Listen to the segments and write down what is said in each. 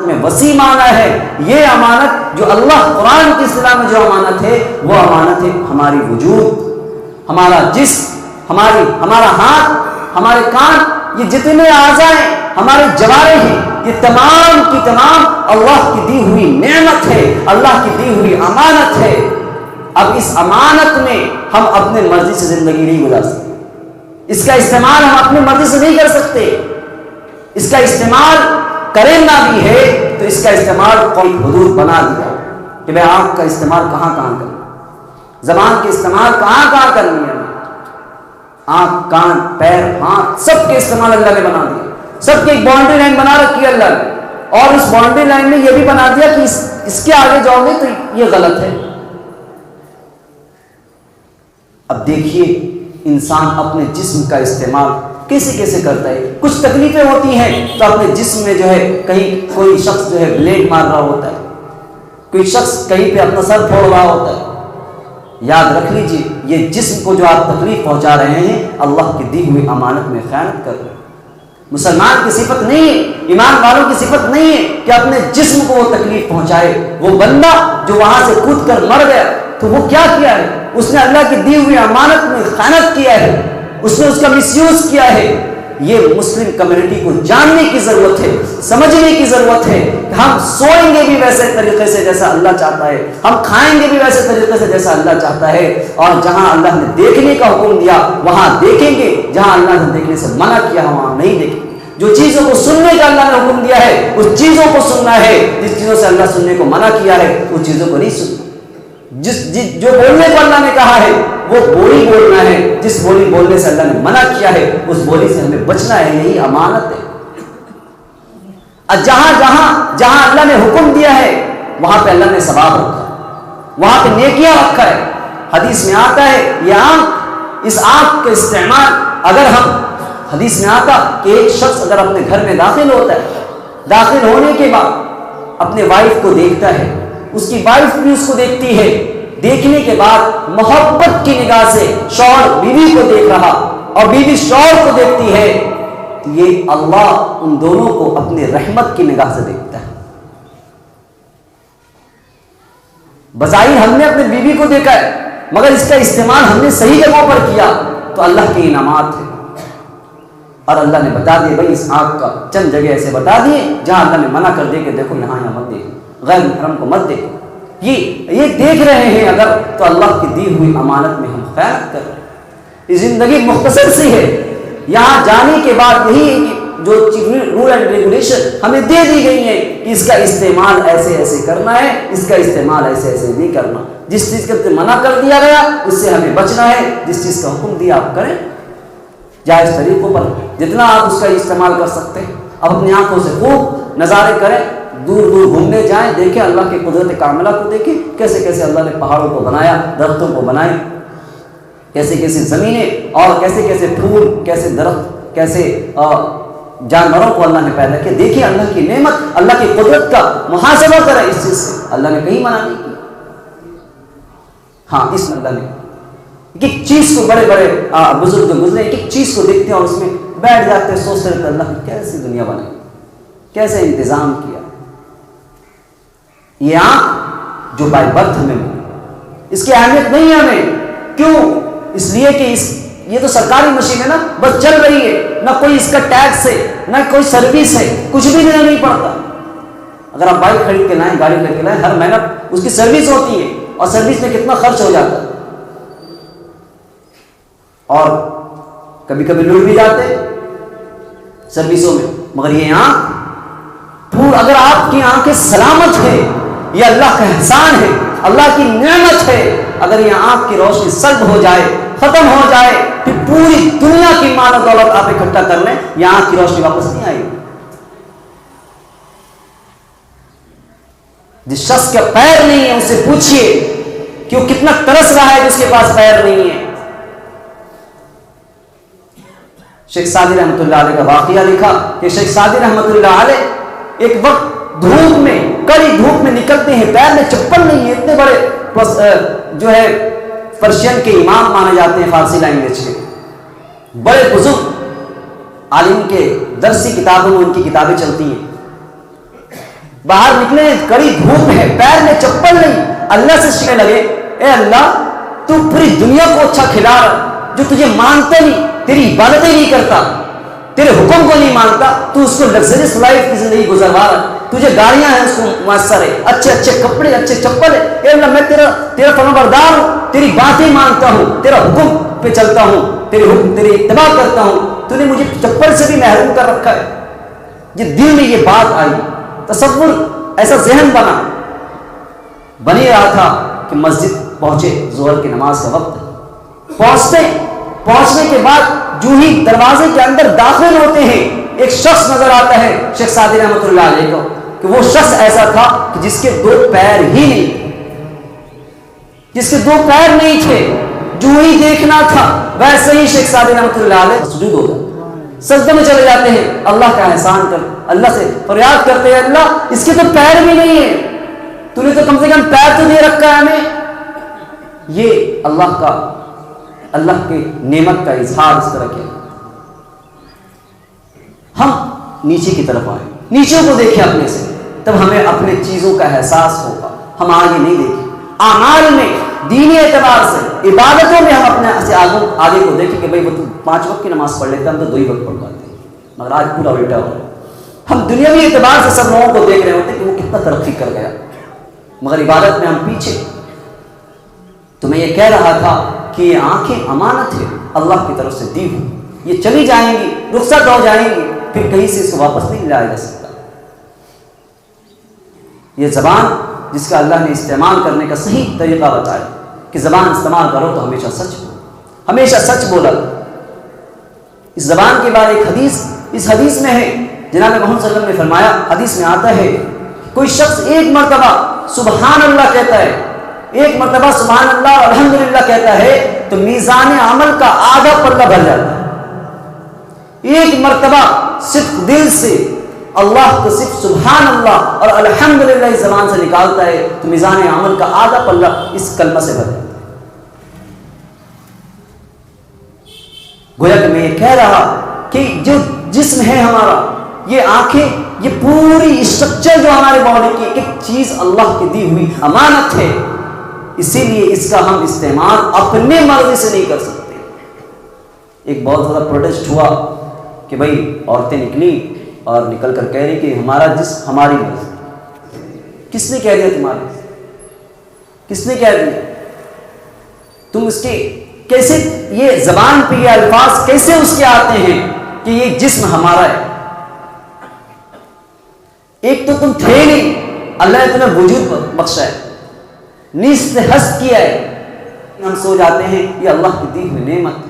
میں وسیع معنی ہے. یہ امانت جو اللہ قرآن کی اصطلاح میں جو امانت ہے وہ امانت ہے ہماری وجود، ہمارا جسم، ہمارا ہاتھ، ہمارے کان، یہ جتنے اعضاء ہیں، ہمارے جوارح ہیں، یہ تمام کی تمام اللہ کی دی ہوئی نعمت ہے، اللہ کی دی ہوئی امانت ہے. اب اس امانت میں ہم اپنے مرضی سے زندگی نہیں گزار سکتے. اس کا استعمال ہم اپنی مرضی سے نہیں کر سکتے. اس کا استعمال کرنا بھی ہے تو اس کا استعمال کوئی حدود بنا دیا کہ میں آنکھ کا استعمال کہاں کہاں کروں، زبان کے استعمال کہاں کہاں کرنی ہے. آنکھ، کان، پیر، ہاتھ، سب کے استعمال اللہ نے بنا دیا. سب کی ایک باؤنڈری لائن بنا رکھی ہے اللہ نے، اور اس باؤنڈری لائن میں یہ بھی بنا دیا کہ اس کے آگے جاؤ گے تو یہ غلط ہے. اب دیکھیے انسان اپنے جسم کا استعمال کیسے کیسے کرتا ہے. کچھ تکلیفیں ہوتی ہیں تو اپنے جسم میں جو ہے کہیں کوئی شخص جو ہے بلیڈ مار رہا ہوتا ہے، کوئی شخص کہیں پہ اپنا سر پھوڑ رہا ہوتا ہے. یاد رکھ لیجیے یہ جسم کو جو آپ تکلیف پہنچا رہے ہیں اللہ کی دی ہوئی امانت میں خیانت کر رہے ہیں. مسلمان کی صفت نہیں ہے، ایمان والوں کی صفت نہیں ہے کہ اپنے جسم کو وہ تکلیف پہنچائے. وہ بندہ جو وہاں سے کود کر مر گیا تو وہ کیا کیا ہے؟ اس نے اللہ کی دی ہوئی امانت میں خیانت کیا ہے، اس نے اس کا مس یوز کیا ہے. یہ مسلم کمیونٹی کو جاننے کی ضرورت ہے، سمجھنے کی ضرورت ہے کہ ہم سوئیں گے بھی ویسے طریقے سے جیسا اللہ چاہتا ہے، ہم کھائیں گے بھی ویسے طریقے سے جیسا اللہ چاہتا ہے، اور جہاں اللہ نے دیکھنے کا حکم دیا وہاں دیکھیں گے، جہاں اللہ نے دیکھنے سے منع کیا وہاں نہیں دیکھیں گے. جو چیزوں کو سننے کا اللہ نے حکم دیا ہے اس چیزوں کو سننا ہے، جس چیزوں سے اللہ سننے کو منع کیا ہے اس چیزوں کو نہیں سننا. جو بولنے کو اللہ نے کہا ہے وہ بولی بولنا ہے، جس بولی بولنے سے اللہ نے منع کیا ہے اس بولی سے ہمیں بچنا ہے. یہی امانت ہے. جہاں اللہ نے حکم دیا ہے وہاں پہ اللہ نے ثواب رکھا ہے، وہاں پہ نیکیاں رکھا ہے. حدیث میں آتا ہے یہ آنکھ، اس آنکھ کا استعمال اگر ہم، حدیث میں آتا کہ ایک شخص اگر اپنے گھر میں داخل ہوتا ہے، داخل ہونے کے بعد اپنے وائف کو دیکھتا ہے، اس کی وائف بھی اس کو دیکھتی ہے، دیکھنے کے بعد محبت کی نگاہ سے شوہر بیوی کو دیکھ رہا اور بیوی شوہر کو دیکھتی ہے، تو یہ اللہ ان دونوں کو اپنے رحمت کی نگاہ سے دیکھتا ہے. بظاہر ہم نے اپنے بیوی کو دیکھا ہے مگر اس کا استعمال ہم نے صحیح جگہوں پر کیا تو اللہ کی انعامات ہے. اور اللہ نے بتا دیے بھائی اس آنکھ کا چند جگہ ایسے بتا دیے جہاں اللہ نے منع کر دیا کہ دیکھو یہاں مت دیکھو، غیر محرم کو مت دیکھو. یہ دیکھ رہے ہیں اگر تو اللہ کی دی ہوئی امانت میں ہم خیانت کر رہے ہیں. یہ زندگی مختصر سی ہے، یہاں جانے کے بعد یہی جو رول اینڈ ریگولیشن ہمیں دے دی گئی ہے کہ اس کا استعمال ایسے ایسے کرنا ہے، اس کا استعمال ایسے ایسے نہیں کرنا. جس چیز کا منع کر دیا گیا اس سے ہمیں بچنا ہے، جس چیز کا حکم دیا آپ کریں جائز طریقوں پر جتنا آپ اس کا استعمال کر سکتے ہیں. اب اپنی آنکھوں سے خوب نظارے کریں، دور دور گھومنے جائیں، دیکھیں اللہ کی قدرت کاملہ کو، دیکھیں کیسے کیسے اللہ نے پہاڑوں کو بنایا، درختوں کو بنائے، کیسے کیسے زمینیں اور کیسے کیسے پھول، کیسے درخت، کیسے جانوروں کو اللہ نے پیدا کیا. دیکھیں اللہ کی نعمت، اللہ کی قدرت کا محاسبہ کریں. اس چیز سے اللہ نے کہیں منع نہیں کی. ہاں اس اللہ نے ایک چیز کو، بڑے بڑے بزرگ گزرے ایک ایک چیز کو دیکھتے ہیں اور اس میں بیٹھ جاتے ہیں، سوچتے رہتے اللہ نے کیسی دنیا بنائی، کیسے انتظام کیا. یہ آنکھ جو بائی برتھ ہمیں ملی، اس کی اہمیت نہیں ہے ہمیں. کیوں؟ اس لیے کہ یہ تو سرکاری مشین ہے نا، بس چل رہی ہے، نہ کوئی اس کا ٹیکس ہے نہ کوئی سروس ہے، کچھ بھی دینا نہیں پڑتا. اگر آپ بائک خرید کے لائیں، گاڑی خرید کے لائیں، ہر مہینہ اس کی سروس ہوتی ہے اور سروس میں کتنا خرچ ہو جاتا ہے، اور کبھی کبھی لوٹ بھی جاتے سروسوں میں. مگر یہ آنکھ اگر آپ کی آنکھیں سلامت ہے، یہ اللہ کا احسان ہے، اللہ کی نعمت ہے. اگر یہ آنکھ کی روشنی سلب ہو جائے، ختم ہو جائے، پھر پوری دنیا کی مال و دولت آپ اکٹھا کر لیں، یہ آنکھ کی روشنی واپس نہیں آئے گی. جس شخص کا پیر نہیں ہے اسے پوچھئے کہ وہ کتنا ترس رہا ہے جس کے پاس پیر نہیں ہے. شیخ سعدی رحمۃ اللہ علیہ کا واقعہ لکھا کہ شیخ سعدی رحمۃ اللہ علیہ ایک وقت دھوپ میں، کڑی دھوپ میں نکلتے ہیں، پیر میں چپل نہیں ہے، اتنے بڑے جو ہے پرشین کے امام مانے جاتے ہیں، فارسی لینگویج کے بڑے بزرگ عالم کے درسی کتابوں میں ان کی کتابیں چلتی ہیں. باہر نکلے کڑی دھوپ ہے، پیر میں چپل نہیں، اللہ سے شکنے لگے اے اللہ تو پوری دنیا کو اچھا کھلا رہا، جو تجھے مانتا نہیں، تیری عبادتیں نہیں کرتا، تیرے حکم کو نہیں مانتا، تو اس کو لگژریس لائف کی زندگی گزروا رہا، تجھے گاڑیاں ہیں اس کو میسر ہے، اچھے اچھے کپڑے، اچھے چپل ہے، اے اللہ میں تیرا فرمانبردار ہوں، تیری باتیں مانتا ہوں، تیرا حکم پہ چلتا ہوں، تیری اتباع کرتا ہوں، تو نے مجھے چپل سے بھی محروم کر رکھا ہے۔ یہ دل میں یہ بات آئی، تصور ایسا ذہن بن ہی رہا تھا کہ مسجد پہنچے، ظہر کی نماز کا وقت، پہنچنے کے بعد جو ہی دروازے کے اندر داخل ہوتے ہیں ایک شخص نظر آتا ہے شیخ سعدی رحمۃ اللہ علیہ کو، کہ وہ شخص ایسا تھا کہ جس کے 2 پیر ہی نہیں، جس کے 2 پیر نہیں تھے، جو ہی دیکھنا تھا ویسے ہی شیخ سعدی رحمۃ اللہ علیہ سجود ہو گئے، سجدے میں چلے جاتے ہیں، اللہ کا احسان کر، اللہ سے فریاد کرتے ہیں اللہ اس کے تو پیر بھی نہیں ہے، تو نے تو کم سے کم پیر تو دے رکھا ہے ہمیں۔ یہ اللہ کے نعمت کا اظہار اس طرح کیا۔ ہم نیچے کی طرف آئے، نیچے کو دیکھیں اپنے سے، تب ہمیں اپنے چیزوں کا احساس ہوگا، ہم آگے نہیں دیکھیں، اعمال میں، دینی اعتبار سے، عبادتوں میں ہم اپنے سے آگے کو دیکھیں کہ بھائی وہ تو 5 وقت کی نماز پڑھ لیتے، ہم تو 2 ہی وقت پڑھ پاتے ہیں، مگر آج پورا الٹا ہو رہا ہے۔ ہم دنیاوی اعتبار سے سب لوگوں کو دیکھ رہے ہوتے ہیں کہ وہ کتنا ترقی کر گیا، مگر عبادت میں ہم پیچھے۔ تو میں یہ کہہ رہا تھا کہ یہ آنکھیں امانت ہے، اللہ کی طرف سے دی ہوئی، یہ چلی جائیں گی، رخصت ہو جائیں گی، پھر کہیں سے اس کو واپس نہیں لایا جا سکتا۔ یہ زبان جس کا اللہ نے استعمال کرنے کا صحیح طریقہ بتایا کہ زبان استعمال کرو تو ہمیشہ سچ بولو، ہمیشہ سچ بولا۔ اس زبان کے بعد ایک حدیث، اس حدیث میں ہے جناب محمد صلی اللہ علیہ وسلم نے فرمایا، حدیث میں آتا ہے کوئی شخص ایک مرتبہ سبحان اللہ کہتا ہے، ایک مرتبہ سبحان اللہ اور الحمدللہ کہتا ہے تو میزان عمل کا آدھا پلہ بھر جاتا ہے۔ ایک مرتبہ صرف دل سے اللہ کو صرف سبحان اللہ اور الحمدللہ اس زبان سے نکالتا ہے تو میزان عمل کا آدھا پلہ اس کلمہ سے بھر جاتا ہے۔ گویا کہ میں یہ کہہ رہا کہ جو جسم ہے ہمارا، یہ آنکھیں، یہ پوری اسٹرکچر جو ہمارے باڈی کی ایک چیز اللہ کی دی ہوئی امانت ہے، اسی لیے اس کا ہم استعمال اپنے مرضی سے نہیں کر سکتے۔ ایک بہت زیادہ پروٹیسٹ ہوا کہ بھائی عورتیں نکلی اور نکل کر کہہ رہی کہ ہمارا جسم ہماری مرضی۔ کس نے کہہ دیا تمہاری؟ کس نے کہہ دیا؟ تم اس کے کیسے، یہ زبان پہ یہ الفاظ کیسے اس کے آتے ہیں کہ یہ جسم ہمارا ہے؟ ایک تو تم تھے نہیں، اللہ نے تمہیں وجود بخشا ہے، نیز سے ہست کیا ہے، ہم سو جاتے ہیں یہ اللہ کی دی ہوئی نعمت،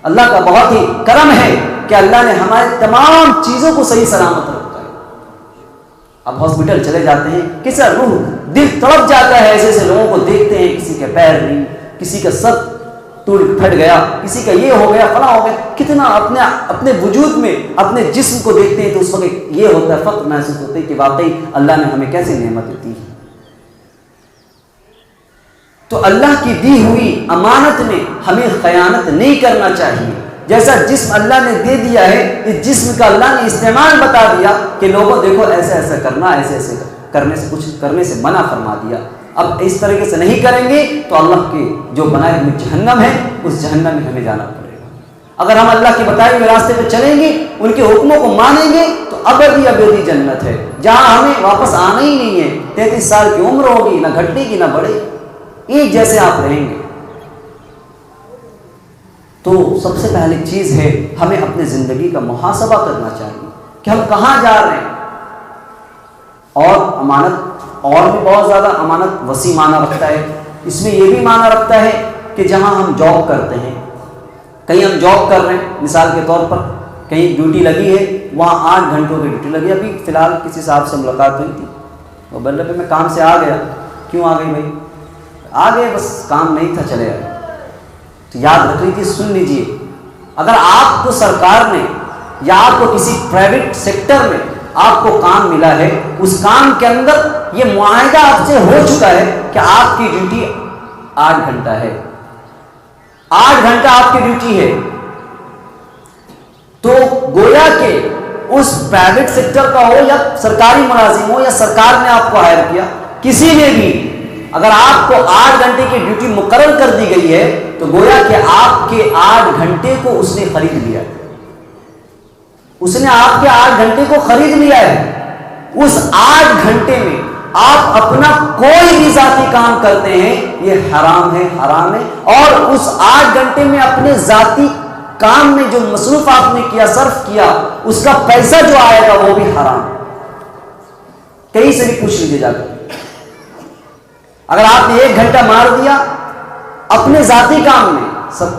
اللہ کا بہت ہی کرم ہے کہ اللہ نے ہمارے تمام چیزوں کو صحیح سلامت رکھا ہے۔ اب ہاسپٹل چلے جاتے ہیں، کیسا روح دل تڑپ جاتا ہے ایسے ایسے لوگوں کو دیکھتے ہیں، کسی کے پیر نہیں، کسی کا سر ٹوٹ پھٹ گیا، کسی کا یہ ہو گیا، فلاں ہو گیا، کتنا اپنے وجود میں اپنے جسم کو دیکھتے ہیں تو اس وقت یہ ہوتا ہے، فخر محسوس ہوتا ہے کہ واقعی اللہ نے ہمیں کیسی نعمت دی ہے۔ تو اللہ کی دی ہوئی امانت میں ہمیں خیانت نہیں کرنا چاہیے۔ جیسا جسم اللہ نے دے دیا ہے، اس جسم کا اللہ نے استعمال بتا دیا کہ لوگوں دیکھو ایسا ایسا کرنا، ایسے ایسے کرنے سے کچھ کرنے سے منع فرما دیا۔ اب اس طریقے سے نہیں کریں گے تو اللہ کے جو بنائے ہوئے جہنم ہے اس جہنم میں ہمیں جانا پڑے گا۔ اگر ہم اللہ کے بتائے ہوئے راستے پہ چلیں گے، ان کے حکموں کو مانیں گے تو ابدی ابدی جنت ہے، جہاں ہمیں واپس آنا ہی نہیں ہے۔ 33 سال کی عمر ہوگی، نہ گھٹے گی نہ بڑھے گی، ایک جیسے آپ رہیں گے۔ تو سب سے پہلی چیز ہے ہمیں اپنی زندگی کا محاسبہ کرنا چاہیے کہ ہم کہاں جا رہے ہیں۔ اور امانت اور بھی بہت زیادہ امانت وسیع معنی رکھتا ہے، اس میں یہ بھی معنی رکھتا ہے کہ جہاں ہم جاب کرتے ہیں، کہیں ہم جاب کر رہے ہیں، مثال کے طور پر کہیں ڈیوٹی لگی ہے، وہاں 8 گھنٹوں کی ڈیوٹی لگی۔ ابھی فی الحال کسی صاحب سے ملاقات ہوئی تھی، وہ بول رہے میں کام سے آ گیا۔ کیوں آ گئی بھائی؟ آ گئے، بس کام نہیں تھا، چلے آئے۔ تو یاد رکھ لیجیے، سن لیجیے، اگر آپ کو سرکار نے یا آپ کو کسی پرائیویٹ سیکٹر میں آپ کو کام ملا ہے، اس کام کے اندر یہ معاہدہ آپ سے ہو چکا ہے کہ آپ کی ڈیوٹی 8 گھنٹہ ہے، 8 گھنٹہ آپ کی ڈیوٹی ہے، تو گویا کہ اس پرائیویٹ سیکٹر کا ہو یا سرکاری ملازم ہو یا سرکار نے آپ کو ہائر کیا، کسی نے بھی اگر آپ کو 8 گھنٹے کی ڈیوٹی مقرر کر دی گئی ہے تو گویا کہ آپ کے 8 گھنٹے کو اس نے خرید لیا ہے، اس نے آپ کے 8 گھنٹے کو خرید لیا ہے۔ اس 8 گھنٹے میں آپ اپنا کوئی بھی ذاتی کام کرتے ہیں یہ حرام ہے، حرام ہے، اور اس 8 گھنٹے میں اپنے ذاتی کام میں جو مصروف آپ نے کیا، صرف کیا، اس کا پیسہ جو آئے گا وہ بھی حرام۔ کہیں سے بھی پوچھ لیجیے جا کر، اگر آپ نے 1 گھنٹہ مار دیا اپنے ذاتی کام میں، سب